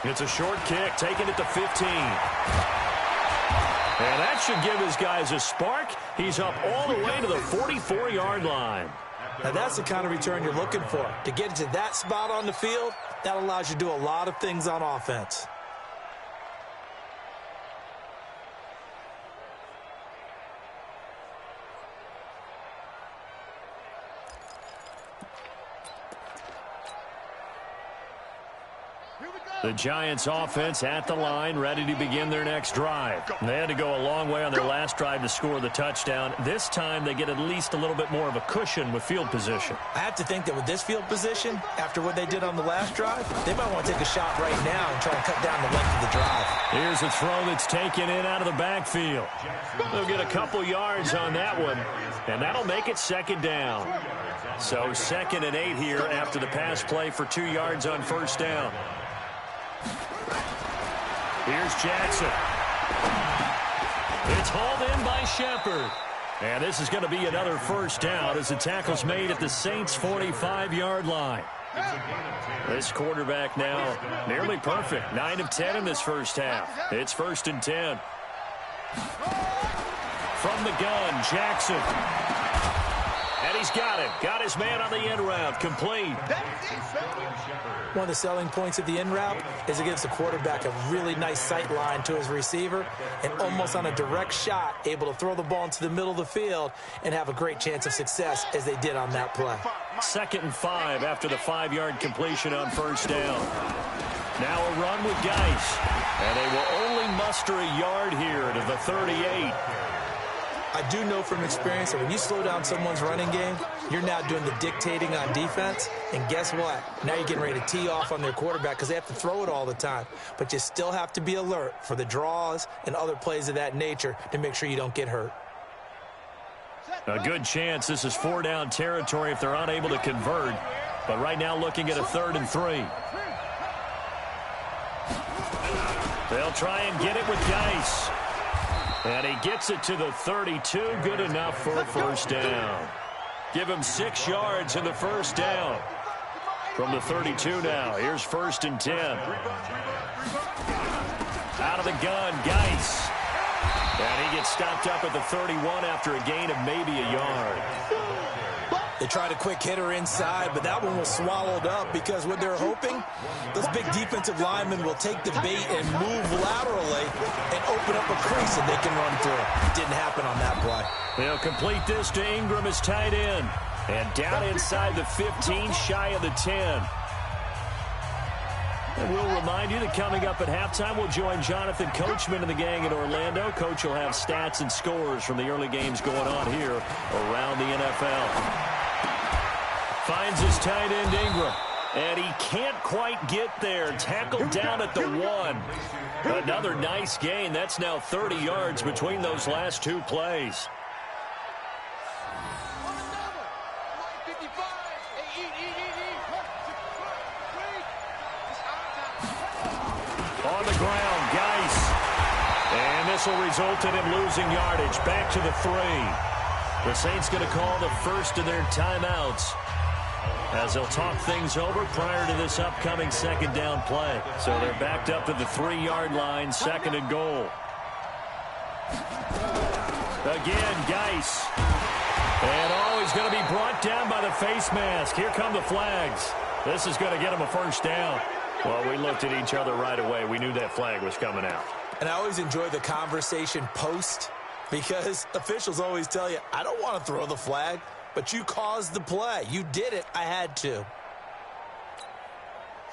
It's a short kick, taking it to 15. And that should give his guys a spark. He's up all the way to the 44-yard line. Now, that's the kind of return you're looking for. To get to that spot on the field, that allows you to do a lot of things on offense. The Giants offense at the line, ready to begin their next drive. They had to go a long way on their last drive to score the touchdown. This time they get at least a little bit more of a cushion with field position. I have to think that with this field position, after what they did on the last drive, they might want to take a shot right now and try to cut down the length of the drive. Here's a throw that's taken in out of the backfield. They'll get a couple yards on that one, and that'll make it second down. So 2nd and 8 here after the pass play for 2 yards on first down. Here's Jackson. It's hauled in by Shepard. And this is going to be another first down as the tackle's made at the Saints' 45-yard line. This quarterback now nearly perfect. 9 of 10 in this first half. It's 1st and 10. From the gun, Jackson. And he's got it. Got his man on the end route. Complete. One of the selling points of the in route is it gives the quarterback a really nice sight line to his receiver and almost on a direct shot able to throw the ball into the middle of the field and have a great chance of success as they did on that play. 2nd and 5 after the 5-yard completion on first down. Now a run with Geis. And they will only muster a yard here to the 38. I do know from experience that when you slow down someone's running game, you're now doing the dictating on defense. And guess what? Now you're getting ready to tee off on their quarterback because they have to throw it all the time. But you still have to be alert for the draws and other plays of that nature to make sure you don't get hurt. A good chance this is 4-down territory if they're unable to convert. But right now looking at a 3rd and 3. They'll try and get it with Geis. And he gets it to the 32. Good enough for a first down. Give him 6 yards in the first down. From the 32 now. Here's 1st and 10. Out of the gun, Geis. And he gets stopped up at the 31 after a gain of maybe a yard. They tried a quick hitter inside, but that one was swallowed up because what they're hoping, those big defensive linemen will take the bait and move laterally and open up a crease and they can run through it. It didn't happen on that play. They'll complete this to Ingram as tight end. And down inside the 15, shy of the 10. And we'll remind you that coming up at halftime, we'll join Jonathan Coachman and the gang in Orlando. Coach will have stats and scores from the early games going on here around the NFL. Finds his tight end, Ingram. And he can't quite get there. Tackled down at the 1. Another nice gain. That's now 30 yards between those last 2 plays. On the ground, Geis. And this will result in him losing yardage. Back to the 3. The Saints going to call the first of their timeouts as they'll talk things over prior to this upcoming 2nd down play. So they're backed up to the 3-yard line, 2nd and goal. Again, Geis. And he's going to be brought down by the face mask. Here come the flags. This is going to get him a first down. Well, we looked at each other right away. We knew that flag was coming out. And I always enjoy the conversation post because officials always tell you, I don't want to throw the flag. But you caused the play. You did it. I had to.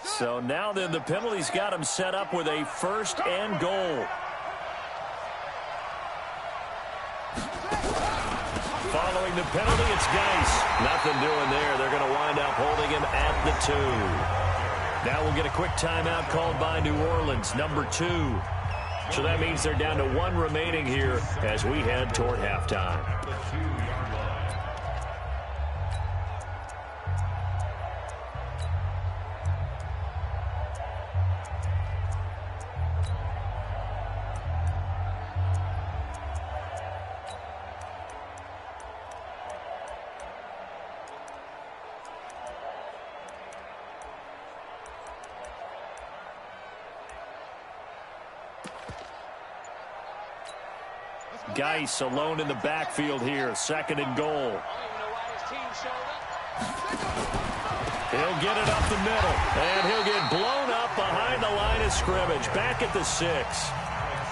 So now then the penalty's got him set up with a 1st and goal. Following the penalty, it's Geis. Nothing doing there. They're going to wind up holding him at the 2. Now we'll get a quick timeout called by New Orleans, number 2. So that means they're down to 1 remaining here as we head toward halftime. Geis alone in the backfield here. 2nd and goal. He'll get it up the middle, and he'll get blown up behind the line of scrimmage. Back at the 6.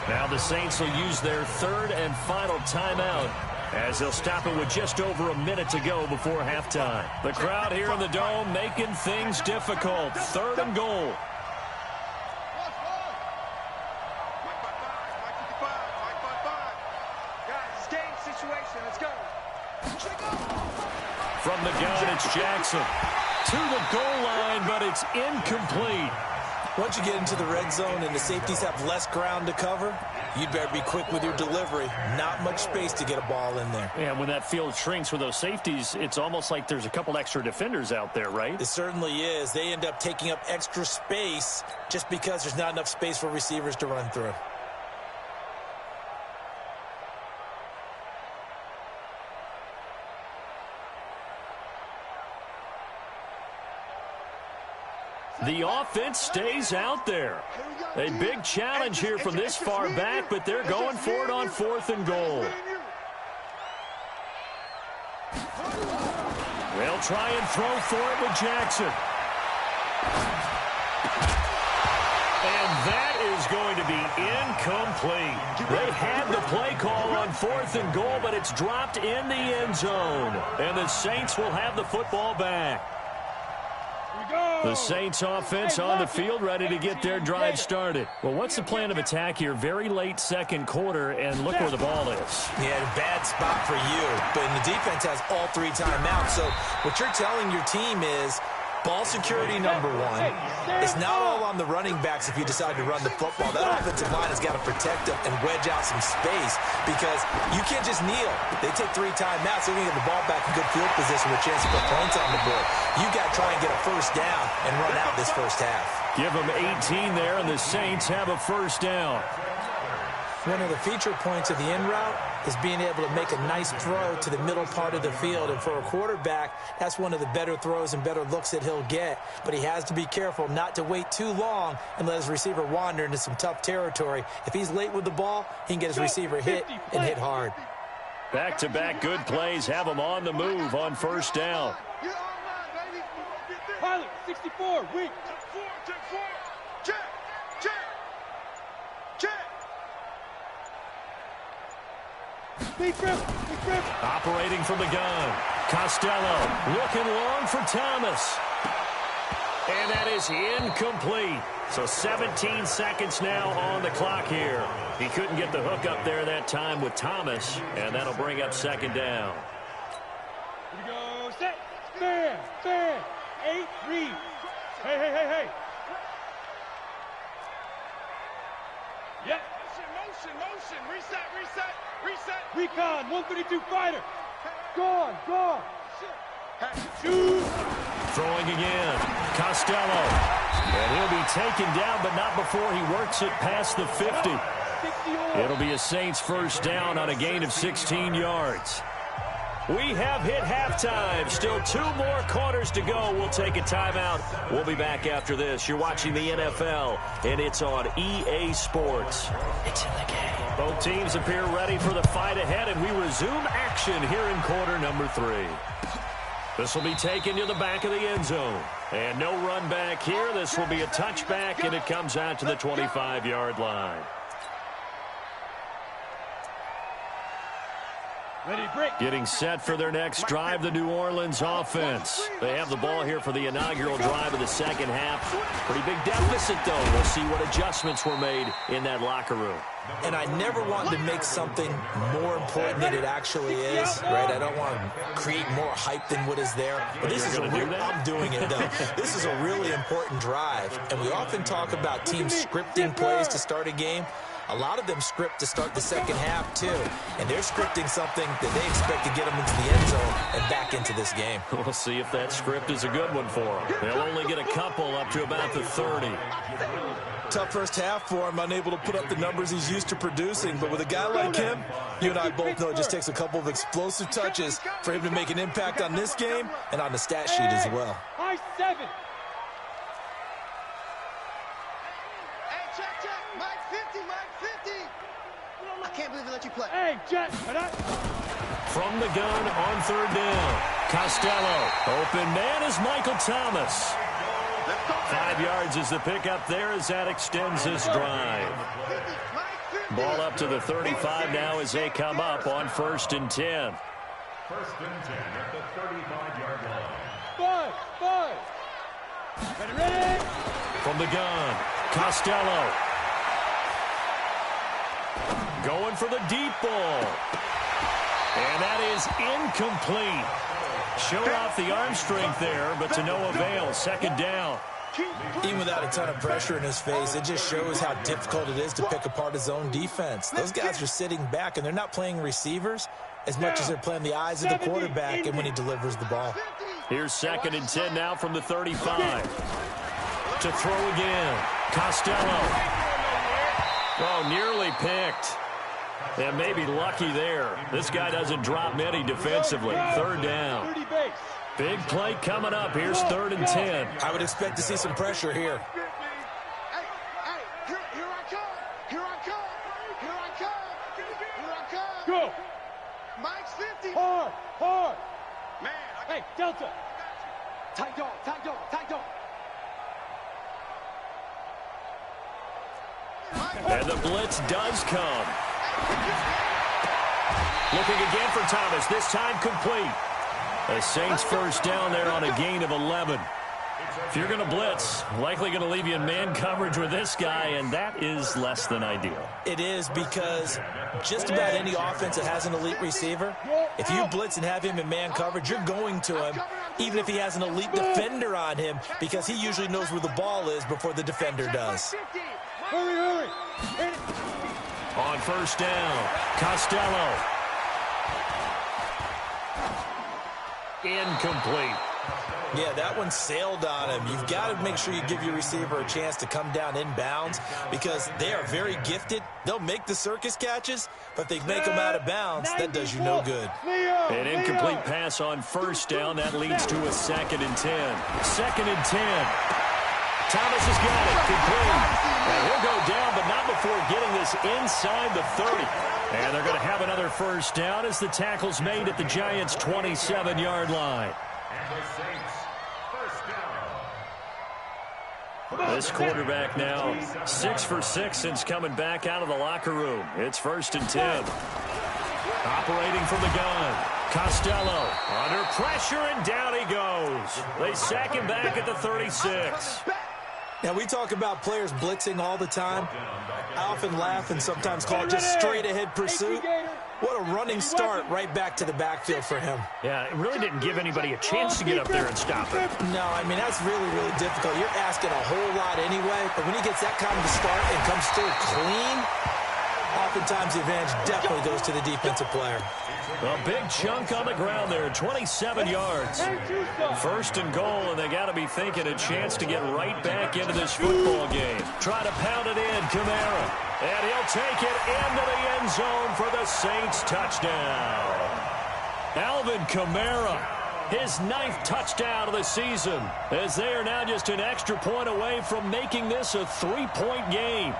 Now the Saints will use their 3rd and final timeout as they'll stop it with just over a minute to go before halftime. The crowd here in the Dome making things difficult. 3rd and goal. From the gun, it's Jackson to the goal line, but it's incomplete. Once you get into the red zone and the safeties have less ground to cover, you'd better be quick with your delivery. Not much space to get a ball in there. And when that field shrinks with those safeties, it's almost like there's a couple extra defenders out there, right? It certainly is. They end up taking up extra space just because there's not enough space for receivers to run through. The offense stays out there. A big challenge here from this far back, but they're going for it on 4th and goal. They'll try and throw for it with Jackson. And that is going to be incomplete. They had the play call on 4th and goal, but it's dropped in the end zone. And the Saints will have the football back. The Saints offense on the field ready to get their drive started. Well, what's the plan of attack here? Very late 2nd quarter, and look where the ball is. Yeah, bad spot for you. But the defense has all 3 timeouts. So what you're telling your team is ball security number 1. It's not all on the running backs if you decide to run the football. That offensive line has got to protect them and wedge out some space because you can't just kneel. They take 3 timeouts. They're going to get the ball back in good field position with a chance to put points on the board. You got to try and get a first down and run out this first half. Give them 18 there, and the Saints have a first down. One of the feature points of the in route is being able to make a nice throw to the middle part of the field. And for a quarterback, that's one of the better throws and better looks that he'll get. But he has to be careful not to wait too long and let his receiver wander into some tough territory. If he's late with the ball, he can get his receiver hit and hit hard. Back-to-back good plays have him on the move on first down. Pilot, 64, weak. Check. Big grip. Operating from the gun. Costello looking long for Thomas. And that is incomplete. So 17 seconds now on the clock here. He couldn't get the hook up there that time with Thomas, and that'll bring up 2nd down. Here we go, set, fair, 8, read. Hey. Yep. Motion, reset. Recon, 132 fighter. Gone. Shoot. Throwing again. Costello. And he'll be taken down, but not before he works it past the 50. It'll be a Saints first down on a gain of 16 yards. We have hit halftime. Still 2 more quarters to go. We'll take a timeout. We'll be back after this. You're watching the NFL, and it's on EA Sports. It's in the game. Both teams appear ready for the fight ahead, and we resume action here in quarter number 3. This will be taken to the back of the end zone. And no run back here. This will be a touchback, and it comes out to the 25-yard line. Getting set for their next drive, the New Orleans offense. They have the ball here for the inaugural drive of the second half. Pretty big deficit, though. We'll see what adjustments were made in that locker room. And I never want to make something more important than it actually is, right? I don't want to create more hype than what is there. But this is I'm doing it, though. This is a really important drive. And we often talk about teams scripting plays to start a game. A lot of them script to start the second half, too. And they're scripting something that they expect to get them into the end zone and back into this game. We'll see if that script is a good one for them. They'll only get a couple up to about the 30. Tough first half for him, unable to put up the numbers he's used to producing. But with a guy like him, you and I both know it just takes a couple of explosive touches for him to make an impact on this game and on the stat sheet as well. High 7. Check. Mike 50. I can't believe they let you play. Hey, Jet. From the gun on third down. Costello. Open man is Michael Thomas. 5 yards is the pickup there as that extends this drive. Ball up to the 35 now as they come up on 1st and 10. 1st and 10 at the 35-yard line. 5. Ready. From the gun, Costello. Going for the deep ball. And that is incomplete. Showed off the arm strength there, but to no avail. 2nd down. Even without a ton of pressure in his face, it just shows how difficult it is to pick apart his own defense. Those guys are sitting back, and they're not playing receivers as much as they're playing the eyes of the quarterback and when he delivers the ball. Here's 2nd and 10 now from the 35. To throw again. Costello. Oh, nearly picked. And maybe lucky there. This guy doesn't drop many defensively. 3rd down. Big play coming up. Here's 3rd and 10. I would expect to see some pressure here. Here I come. Here I come. Here I come. Here I come. Go. Mike's 50. Hard. Man, Hey, Delta. tight dog. And the blitz does come. Looking again for Thomas. This time complete. The Saints 1st down there on a gain of 11. If you're going to blitz, likely going to leave you in man coverage with this guy, and that is less than ideal. It is because just about any offense that has an elite receiver, if you blitz and have him in man coverage, you're going to him, even if he has an elite defender on him, because he usually knows where the ball is before the defender does. Hurry. On 1st down, Costello. Incomplete. Yeah, that one sailed on him. You've got to make sure you give your receiver a chance to come down inbounds because they are very gifted. They'll make the circus catches, but they make them out of bounds. That does you no good. An incomplete pass on 1st down. That leads to a 2nd and 10. 2nd and 10. Thomas has got it. Complete. And he'll go down, but not before getting this inside the 30. And they're going to have another 1st down as the tackle's made at the Giants' 27-yard line. And the Saints, 1st down. This quarterback now 6 for 6 since coming back out of the locker room. It's 1st and 10. Operating from the gun. Costello under pressure, and down he goes. They sack him back at the 36. Now, we talk about players blitzing all the time. I often laugh and sometimes call it just straight-ahead pursuit. What a running start right back to the backfield for him. Yeah, it really didn't give anybody a chance to get up there and stop him. No, I mean, that's really, really difficult. You're asking a whole lot anyway, but when he gets that kind of a start and comes through clean, oftentimes the advantage definitely goes to the defensive player. A big chunk on the ground there, 27 yards. 1st and goal, and they got to be thinking a chance to get right back into this football game. Try to pound it in, Kamara. And he'll take it into the end zone for the Saints touchdown. Alvin Kamara, his 9th touchdown of the season, as they are now just an extra point away from making this a 3-point game.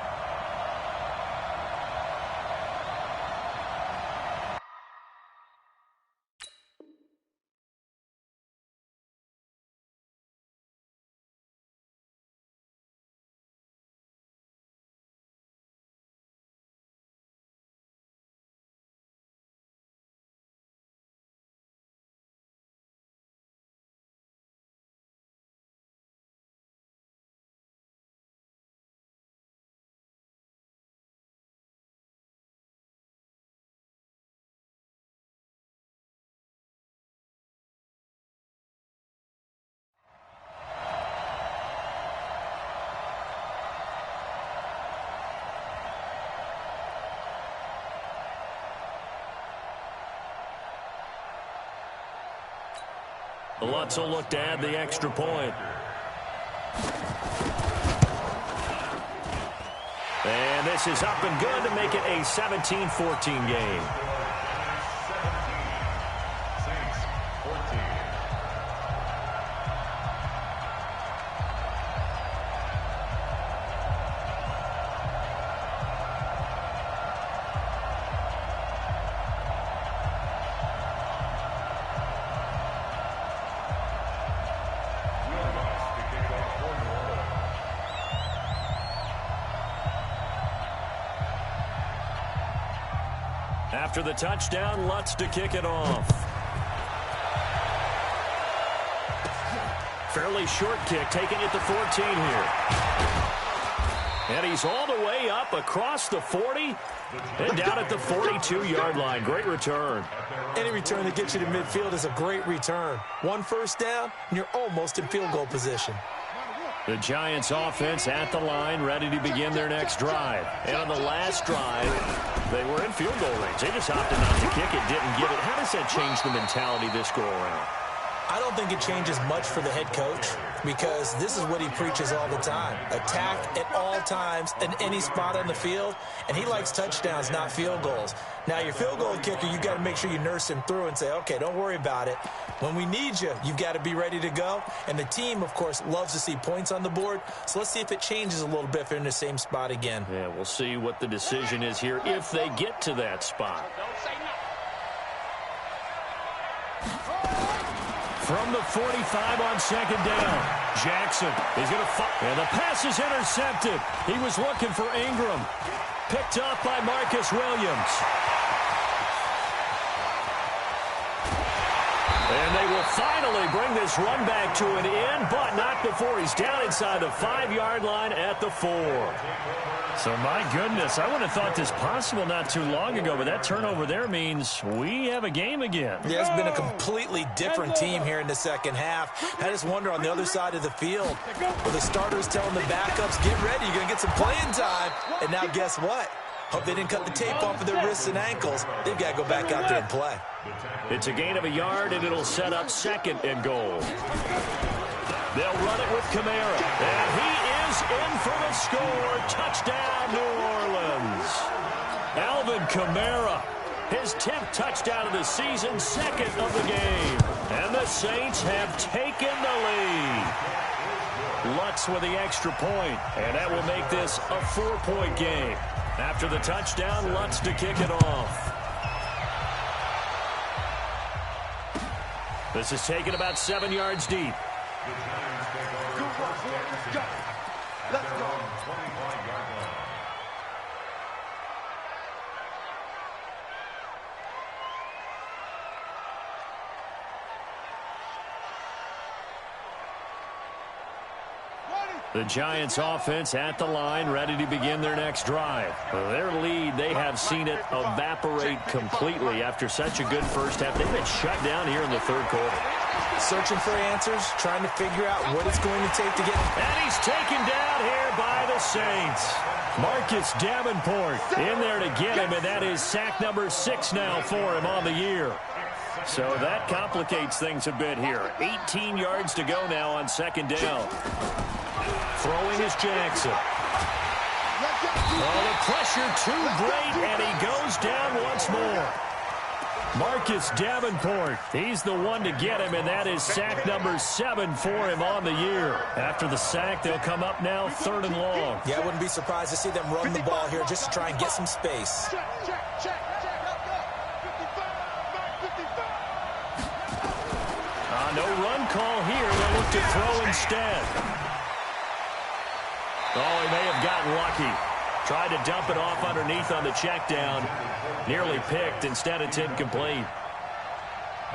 Lutz will look to add the extra point. And this is up and good to make it a 17-14 game. 17, Saints 14. After the touchdown, Lutz to kick it off. Fairly short kick, taking it to 14 here. And he's all the way up across the 40 and down at the 42-yard line. Great return. Any return that gets you to midfield is a great return. 1 first down, and you're almost in field goal position. The Giants offense at the line, ready to begin their next drive. And on the last drive, they were in field goal range. They just opted not to kick it, didn't get it. How does that change the mentality this go around? I don't think it changes much for the head coach because this is what he preaches all the time. Attack at all times in any spot on the field, and he likes touchdowns, not field goals. Now, your field goal kicker, you've got to make sure you nurse him through and say, okay, don't worry about it. When we need you, you've got to be ready to go. And the team, of course, loves to see points on the board. So let's see if it changes a little bit if they're in the same spot again. Yeah, we'll see what the decision is here if they get to that spot. From the 45 on second down, Jackson is going to fire. And the pass is intercepted. He was looking for Ingram. Picked up by Marcus Williams. And they will finally bring this run back to an end, but not before he's down inside the 5-yard line at the 4. So, my goodness, I wouldn't have thought this possible not too long ago, but that turnover there means we have a game again. Yeah, it's been a completely different team here in the second half. I just wonder on the other side of the field, with the starters telling the backups, get ready, you're going to get some playing time. And now guess what? Hope they didn't cut the tape off of their wrists and ankles. They've got to go back out there and play. It's a gain of a yard, and it'll set up 2nd and goal. They'll run it with Kamara. And he is in for the score. Touchdown, New Orleans. Alvin Kamara, his 10th touchdown of the season, 2nd of the game. And the Saints have taken the lead. Lutz with the extra point, and that will make this a 4-point game. After the touchdown, Lutz to kick it off. This is taken about 7 yards deep. Let's go. The Giants offense at the line, ready to begin their next drive. Their lead, they have seen it evaporate completely after such a good first half. They've been shut down here in the 3rd quarter. Searching for answers, trying to figure out what it's going to take to get. And he's taken down here by the Saints. Marcus Davenport in there to get him, and that is sack number 6 now for him on the year. So that complicates things a bit here. 18 yards to go now on 2nd down. Throwing is Jackson. Oh, the pressure too great, and he goes down once more. Marcus Davenport, he's the one to get him, and that is sack number 7 for him on the year. After the sack, they'll come up now 3rd and long. Yeah, I wouldn't be surprised to see them run the ball here just to try and get some space. No run call here. They'll look to throw instead. Oh, he may have gotten lucky. Tried to dump it off underneath on the check down. Nearly picked. Instead, it's incomplete.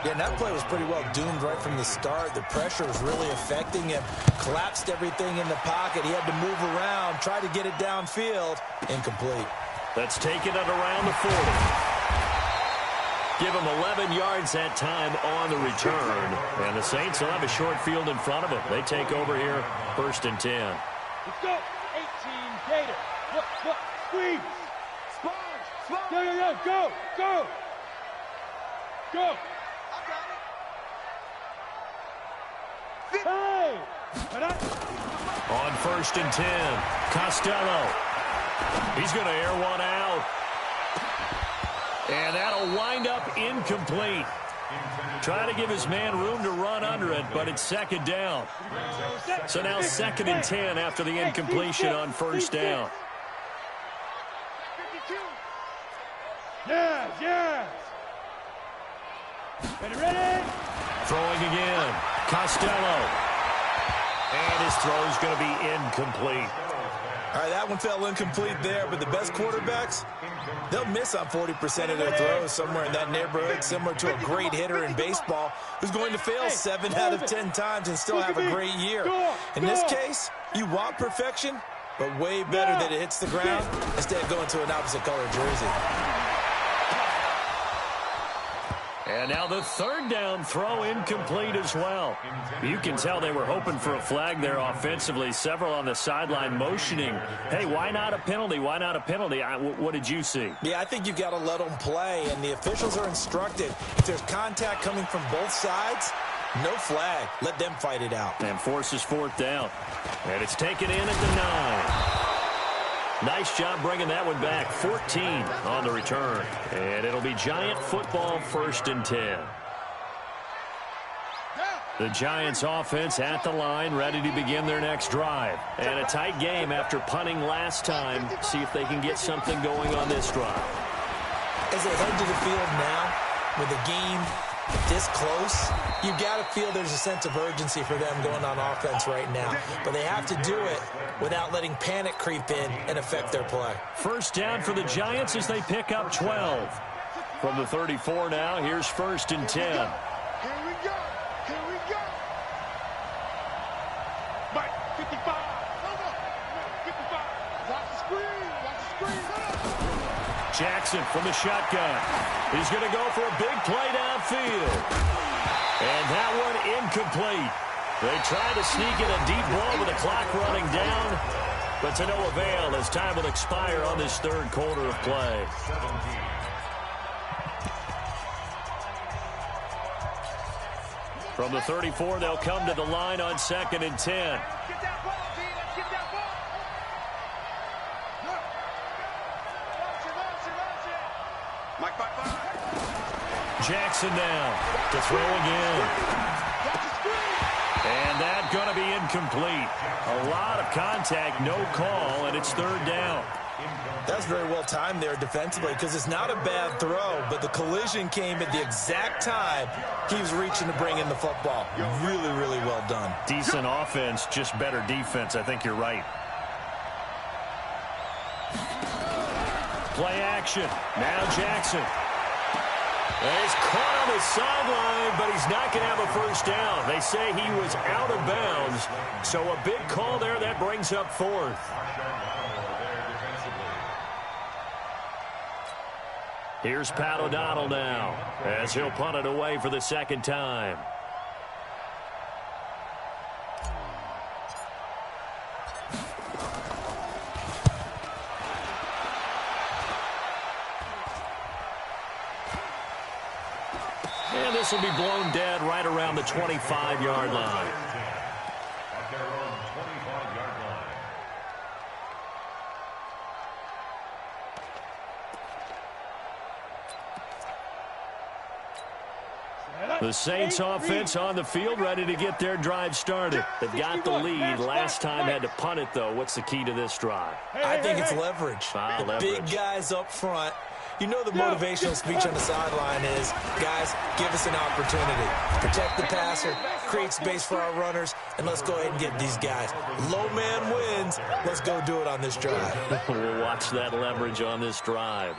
Yeah, and that play was pretty well doomed right from the start. The pressure was really affecting him. Collapsed everything in the pocket. He had to move around, try to get it downfield. Incomplete. Let's take it at around the 40. Give him 11 yards that time on the return. And the Saints will have a short field in front of them. They take over here, 1st and 10. Let's go. 18 Gator. Look. Squeeze. Sponge. Go. Go. Hey! On 1st and 10, Costello. He's going to air one out. And that'll wind up incomplete. Trying to give his man room to run under it, but it's 2nd down. So now 2nd and 10 after the incompletion on 1st down. Yes. Ready? Throwing again. Costello. And his throw's going to be incomplete. All right, that one fell incomplete there, but the best quarterbacks, they'll miss on 40% of their throws somewhere in that neighborhood, similar to a great hitter in baseball who's going to fail 7 out of 10 times and still have a great year. In this case, you want perfection, but way better that it hits the ground instead of going to an opposite color jersey. And now the third down throw incomplete as well. You can tell they were hoping for a flag there offensively. Several on the sideline motioning, hey, why not a penalty? Why not a penalty? What did you see? Yeah, I think you've got to let them play, and the officials are instructed. If there's contact coming from both sides, no flag. Let them fight it out. And forces fourth down. And it's taken in at the 9. Nice job bringing that one back. 14 on the return. And it'll be Giant football, 1st and 10. The Giants offense at the line, ready to begin their next drive. And a tight game after punting last time. See if they can get something going on this drive. As they head to the field now, with the game this close, you've got to feel there's a sense of urgency for them going on offense right now. But they have to do it without letting panic creep in and affect their play. First down for the Giants as they pick up 12. From the 34 now, here's 1st and 10. Here we go. Here we go. Mike, 55. No, 55. Watch the screen. Watch the screen. Jackson from the shotgun. He's going to go for a big play downfield. And that one incomplete. They tried to sneak in a deep ball with the clock running down, but to no avail as time will expire on this third quarter of play. From the 34, they'll come to the line on 2nd and 10. Get that ball, D. Let's get that ball. Launch it. Mike, 5-5. Jackson now to throw again. And that's going to be incomplete. A lot of contact, no call, and it's 3rd down. That's very well timed there defensively because it's not a bad throw, but the collision came at the exact time he was reaching to bring in the football. Really, really well done. Decent offense, just better defense. I think you're right. Play action. Now Jackson. He's caught on the sideline, but he's not going to have a first down. They say he was out of bounds, so a big call there. That brings up 4th. Here's Pat O'Donnell now as he'll punt it away for the 2nd time. And this will be blown dead right around the 25-yard line. At their own 25-yard line. The Saints offense on the field, ready to get their drive started. They've got the lead. Last time had to punt it, though. What's the key to this drive? I think it's leverage. Ah, the leverage. big guys up front. You know the motivational speech on the sideline is, guys, give us an opportunity. Protect the passer, create space for our runners, and let's go ahead and get these guys. Low man wins. Let's go do it on this drive. We'll watch that leverage on this drive.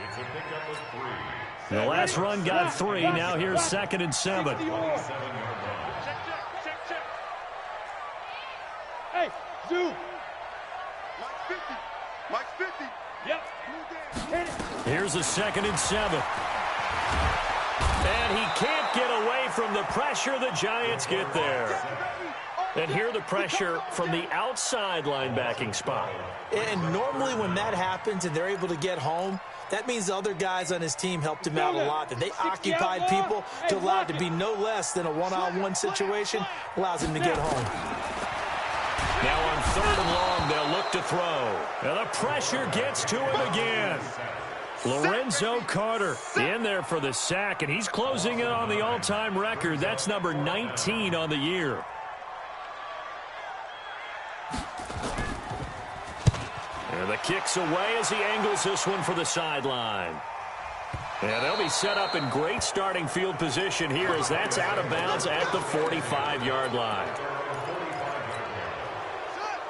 The last run got 3. Now here's 2nd and 7. Hey, Zoo. Mike's 50. Mike's 50. Yep. Hit it. Here's a 2nd and 7. And he can't get away from the pressure. The Giants get there. And here the pressure from the outside linebacking spot. And normally when that happens and they're able to get home, that means the other guys on his team helped him out a lot. That they occupied people to allow it to be no less than a one-on-one situation, allows him to get home. Now on 3rd and long, they'll look to throw. And the pressure gets to him again. Lorenzo Carter in there for the sack, and he's closing in on the all-time record. That's number 19 on the year. And the kick's away as he angles this one for the sideline. And they'll be set up in great starting field position here as that's out of bounds at the 45-yard line.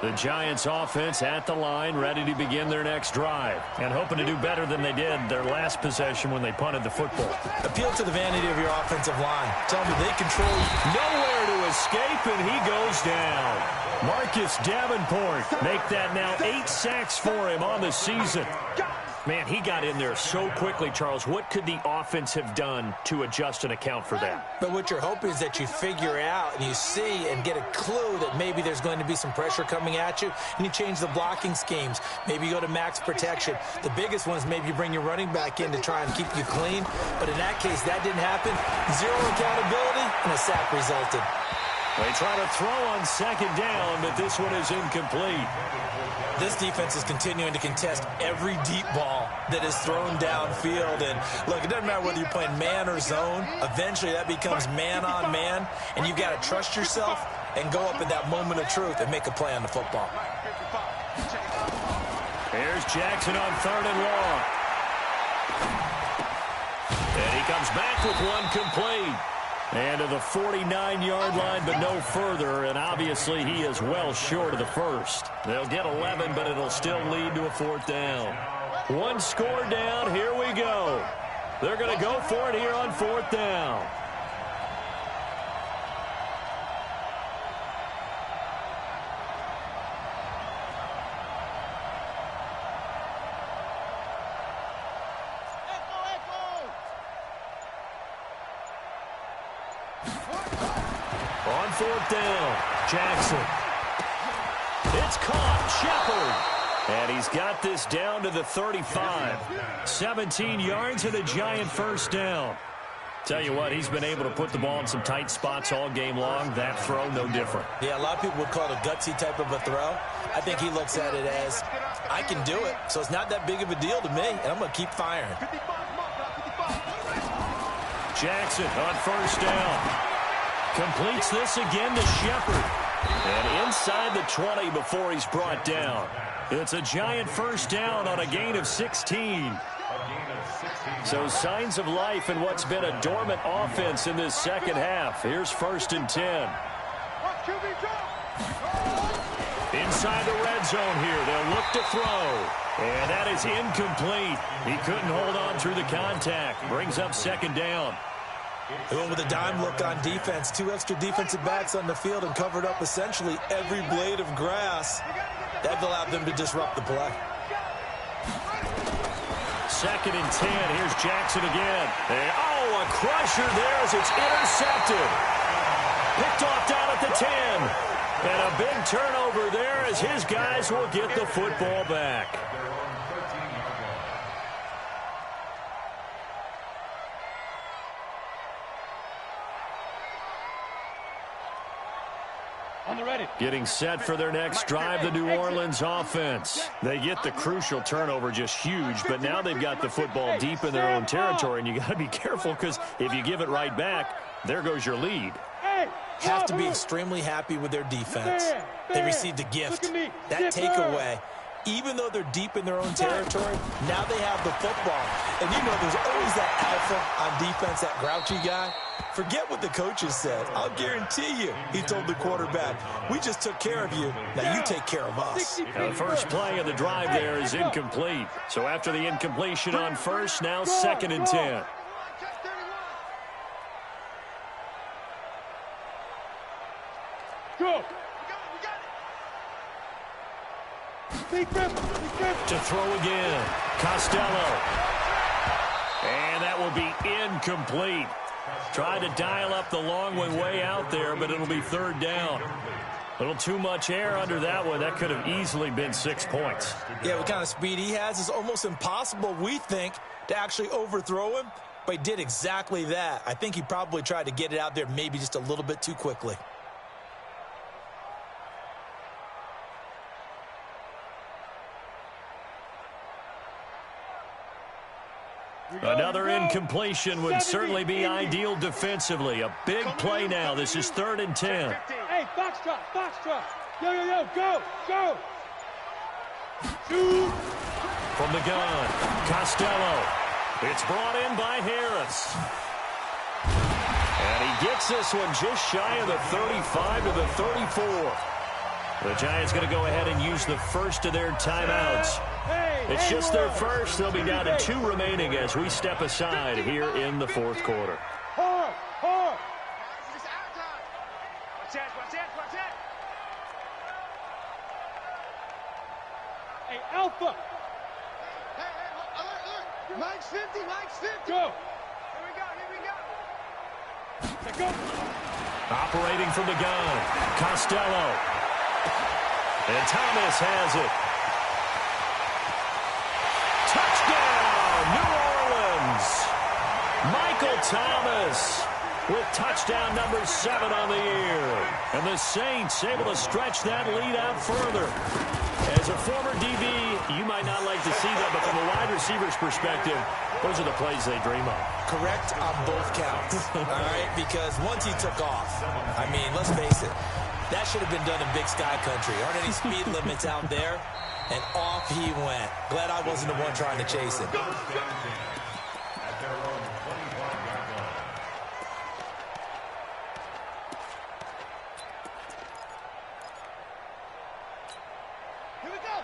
The Giants offense at the line, ready to begin their next drive, and hoping to do better than they did their last possession when they punted the football. Appeal to the vanity of your offensive line. Tell them they control nowhere to escape, and he goes down. Marcus Davenport make that now 8 sacks for him on the season. Man, he got in there so quickly, Charles. What could the offense have done to adjust and account for that? But what you're hoping is that you figure out and you see and get a clue that maybe there's going to be some pressure coming at you, and you change the blocking schemes. Maybe you go to max protection. The biggest one is maybe you bring your running back in to try and keep you clean. But in that case, that didn't happen. Zero accountability, and a sack resulted. They try to throw on second down, but this one is incomplete. This defense is continuing to contest every deep ball that is thrown downfield. And, look, it doesn't matter whether you're playing man or zone. Eventually, that becomes man-on-man, and you've got to trust yourself and go up at that moment of truth and make a play on the football. Here's Jackson on 3rd and long. And he comes back with one complete. And to the 49-yard line, but no further. And obviously, he is well short of the first. They'll get 11, but it'll still lead to a 4th down. One score down. Here we go. They're going to go for it here on 4th down. On 4th down, Jackson. It's caught, Shepard. And he's got this down to the 35. 17 yards and a Giant 1st down. Tell you what, he's been able to put the ball in some tight spots all game long. That throw, no different. Yeah, a lot of people would call it a gutsy type of a throw. I think he looks at it as, I can do it, so it's not that big of a deal to me, and I'm going to keep firing. Jackson on 1st down. Completes this again to Shepard. And inside the 20 before he's brought down. It's a Giant 1st down on a gain of 16. So signs of life in what's been a dormant offense in this second half. Here's 1st and 10. Inside the red zone here. They'll look to throw. And that is incomplete. He couldn't hold on through the contact. Brings up 2nd down. They went with a dime look on defense. 2 extra defensive backs on the field and covered up essentially every blade of grass. That allowed them to disrupt the play. 2nd and 10. Here's Jackson again. And, a crusher there as it's intercepted. Picked off down at the 10. And a big turnover there as his guys will get the football back. Getting set for their next drive, the New Orleans offense. They get the crucial turnover, just huge, but now they've got the football deep in their own territory, and you got to be careful because if you give it right back, there goes your lead. Have to be extremely happy with their defense. They received a gift. That takeaway, even though they're deep in their own territory, now they have the football. And you know there's always that alpha on defense, that grouchy guy. Forget what the coaches said. I'll guarantee you, he told the quarterback, we just took care of you. Now you take care of us. Now the first play of the drive there is incomplete. So after the incompletion on 1st, now 2nd and 10. Go. To throw again. Costello. And that will be incomplete. Tried to dial up the long one way out there, but it'll be 3rd down. A little too much air under that one. That could have easily been 6 points. Yeah, what kind of speed he has is almost impossible, we think, to actually overthrow him. But he did exactly that. I think he probably tried to get it out there maybe just a little bit too quickly. Another incompletion would certainly be ideal defensively. A big play now. This is 3rd and 10. Hey, foxtrot. Yo, go. Shoot. From the gun, Costello. It's brought in by Harris. And he gets this one just shy of the 35 to the 34. The Giants going to go ahead and use the first of their timeouts. It's just their first. They'll be down to 2 remaining as we step aside here in the fourth quarter. Hard, hard. Hey, Alpha. Hey, alert. Mike's 50, Mike's 50. Go. Here we go. Let go. Operating from the gun, Costello. And Thomas has it. Touchdown, New Orleans. Michael Thomas with touchdown number 7 on the year. And the Saints able to stretch that lead out further. As a former DB, you might not like to see that, but from a wide receiver's perspective, those are the plays they dream of. Correct on both counts, all right? Because once he took off, I mean, let's face it, that should have been done in Big Sky Country. Aren't any speed limits out there? And off he went. Glad I wasn't the one trying to chase him.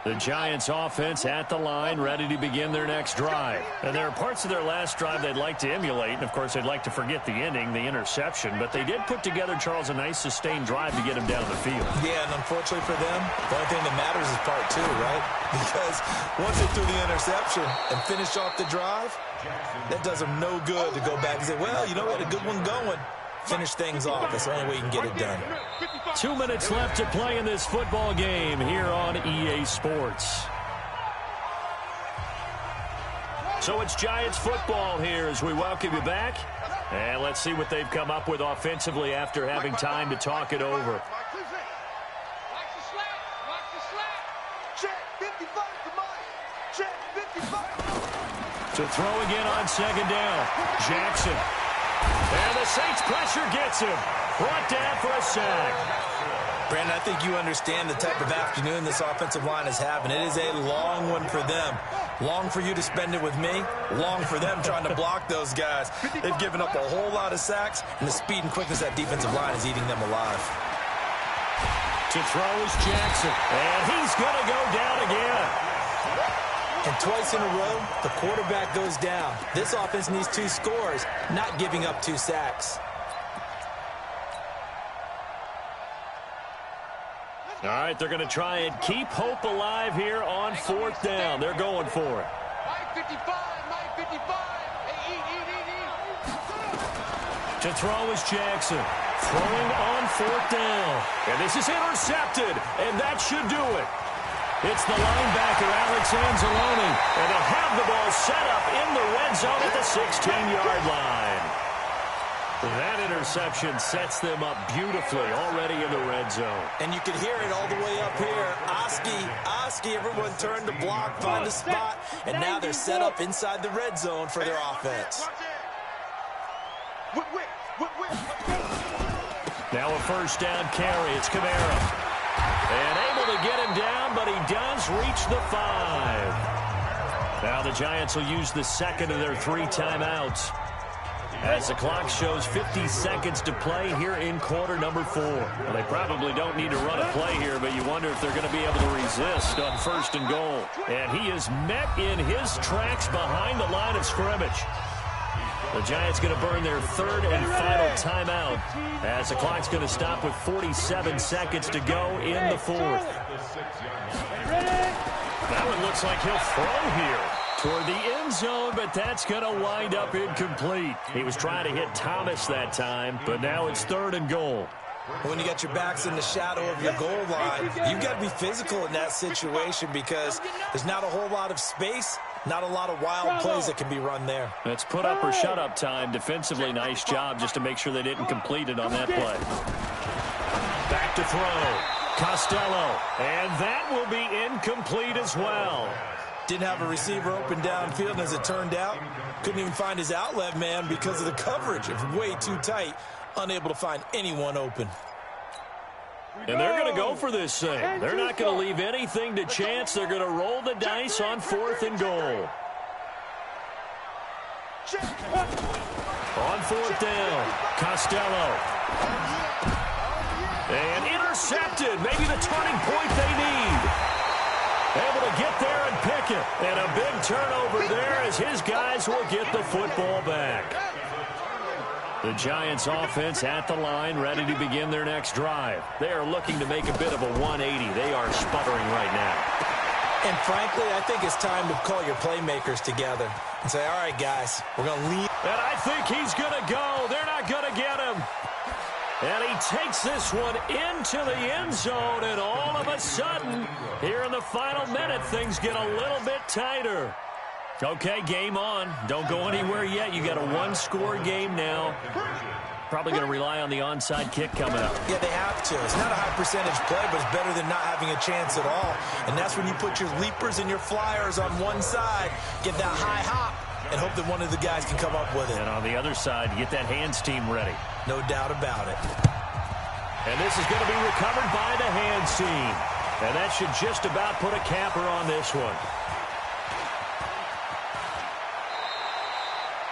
The Giants offense at the line, ready to begin their next drive. And there are parts of their last drive they'd like to emulate, and of course they'd like to forget the ending, the interception, but they did put together, Charles, a nice sustained drive to get him down the field. Yeah, and unfortunately for them, the only thing that matters is part 2, right? Because once they threw the interception and finished off the drive, that does them no good to go back and say, well, you know, we had a good one going. Finish things off. That's the only way you can get it done. 2 minutes left to play in this football game here on EA Sports. So it's Giants football here as we welcome you back. And let's see what they've come up with offensively after having time to talk it over. To throw again on second down. Jackson. And the Saints pressure gets him. Brought down for a sack. Brandon, I think you understand the type of afternoon this offensive line is having. It is a long one for them. Long for you to spend it with me. Long for them trying to block those guys. They've given up a whole lot of sacks, and the speed and quickness of that defensive line is eating them alive. To throw is Jackson. And he's going to go down again. And twice in a row, the quarterback goes down. This offense needs 2 scores, not giving up 2 sacks. All right, they're going to try and keep hope alive here on 4th down. They're going for it. Mike 55, Mike 55. Hey, eat. To throw is Jackson. Throwing on 4th down. And this is intercepted, and that should do it. It's the linebacker, Alex Anzalone, and they'll have the ball set up in the red zone at the 16-yard line. That interception sets them up beautifully already in the red zone. And you can hear it all the way up here. Oski, everyone turned to block, find a spot, and now they're set up inside the red zone for their offense. Now a first down carry. It's Kamara. And able to get him down, but he does reach the 5. Now the Giants will use the second of their 3 timeouts as the clock shows 50 seconds to play here in quarter number 4. Well, they probably don't need to run a play here, but you wonder if they're going to be able to resist on 1st and goal. And he is met in his tracks behind the line of scrimmage. The Giants going to burn their 3rd and final timeout as the clock's going to stop with 47 seconds to go in the 4th. That one looks like he'll throw here toward the end zone, but that's going to wind up incomplete. He was trying to hit Thomas that time, but now it's 3rd and goal. When you got your backs in the shadow of your goal line, you've got to be physical in that situation because there's not a whole lot of space, not a lot of wild plays that can be run there. It's put up or shut up time. Defensively, nice job just to make sure they didn't complete it on that play. Back to throw. Costello. And that will be incomplete as well. Didn't have a receiver open downfield, and as it turned out, couldn't even find his outlet man because of the coverage. It was way too tight. Unable to find anyone open. And they're going to go for this thing. They're not going to leave anything to chance. They're going to roll the dice on 4th and goal. On 4th down, Costello. And intercepted. Maybe the turning point they need. Able to get there and pick it. And a big turnover there as his guys will get the football back. The Giants offense at the line, ready to begin their next drive. They are looking to make a bit of a 180. They are sputtering right now. And frankly, I think it's time to call your playmakers together and say, all right, guys, we're going to lead. And I think he's going to go. They're not going to get him. And he takes this one into the end zone, and all of a sudden, here in the final minute, things get a little bit tighter. Okay, game on. Don't go anywhere yet. You got a one-score game now. Probably going to rely on the onside kick coming up. Yeah, they have to. It's not a high percentage play, but it's better than not having a chance at all. And that's when you put your leapers and your flyers on one side, get that high hop, and hope that one of the guys can come up with it. And on the other side, get that hands team ready. No doubt about it. And this is going to be recovered by the hands team. And that should just about put a capper on this one.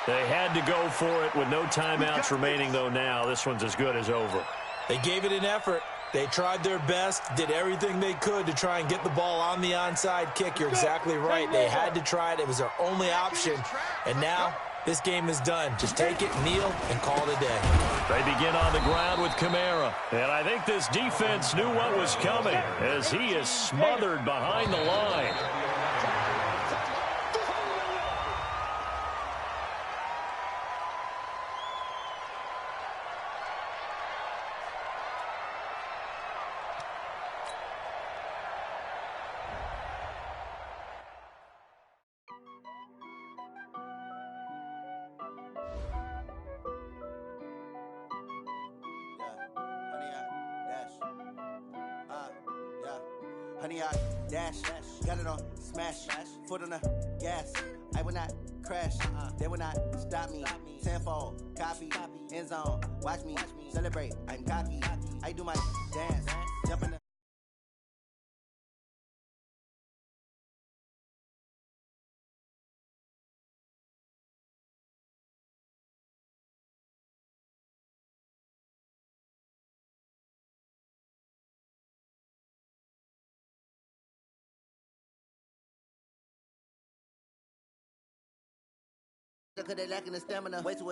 They had to go for it with no timeouts remaining, though, now. This one's as good as over. They gave it an effort. They tried their best, did everything they could to try and get the ball on the onside kick. You're exactly right. They had to try it. It was their only option. And now this game is done. Just take it, kneel, and call it a day. They begin on the ground with Kamara. And I think this defense knew what was coming as he is smothered behind the line. Honey, I dash, got it on smash, foot on the gas. I will not crash, they will not stop me. Tenfold, copy, end zone, watch me celebrate. I'm cocky, I do my dance, jump in the. Cause they lacking the stamina. Way too